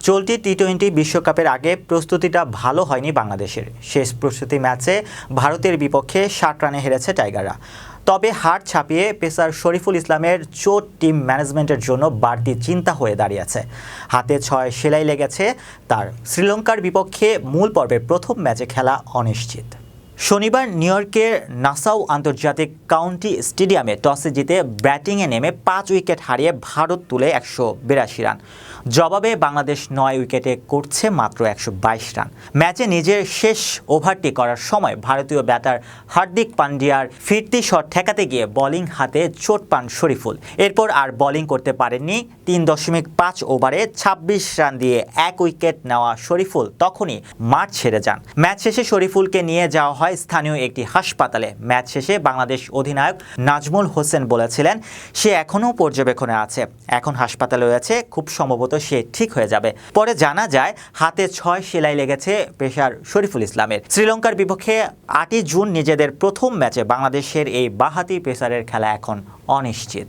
চলতি টি-20 বিশ্বকাপের আগে প্রস্তুতিটা ভালো হয়নি বাংলাদেশের। শেষ প্রস্তুতি ম্যাচে ভারতের বিপক্ষে 60 রানে হেরেছে টাইগাররা। তবে হার ছাপিয়ে পেসার শরীফুল ইসলামের চোট টিম ম্যানেজমেন্টের জন্য বাড়তি চিন্তা হয়ে দাঁড়িয়েছে। হাতে 6 সেলাই লেগেছে তার। শ্রীলঙ্কার বিপক্ষে মূল পর্বের প্রথম ম্যাচে খেলা অনিশ্চিত। শনিবার নিউ ইয়র্কের নাসাউ আন্তর্জাতিক কাউন্টি স্টেডিয়ামে টসে জিতে ব্যাটিংয়ে নেমে 5 উইকেট হারিয়ে ভারত তুলে 182 রান। জবাবে বাংলাদেশ 9 উইকেটে করছে মাত্র 122 রান। ম্যাচে নিজের শেষ ওভারটি করার সময় ভারতীয় ব্যাটার হার্দিক পান্ডিয়ার ফিরতি শট ঠেকাতে গিয়ে বোলিং হাতে চোট পান শরীফুল। এরপর আর বোলিং করতে পারেননি। 3.5 ওভারে 26 রান দিয়ে 1 উইকেট নেওয়া শরীফুল তখনই মাঠ ছেড়ে যান। ম্যাচ শেষে শরীফুলকে নিয়ে যাওয়া হয় স্থানীয় একটি হাসপাতালে। ম্যাচ শেষে বাংলাদেশ অধিনায়ক নাজমুল হোসেন বলেছিলেন সে এখনও পর্যবেক্ষণে আছে, এখন হাসপাতালে রয়েছে, খুব সম্ভবত সে ঠিক হয়ে যাবে। পরে জানা যায় হাতে 6 সেলাই লেগেছে পেসার শরীফুল ইসলামের। শ্রীলঙ্কার বিপক্ষে 8 জুন নিজেদের প্রথম ম্যাচে বাংলাদেশের এই বাঁহাতি পেসারের খেলা এখন অনিশ্চিত।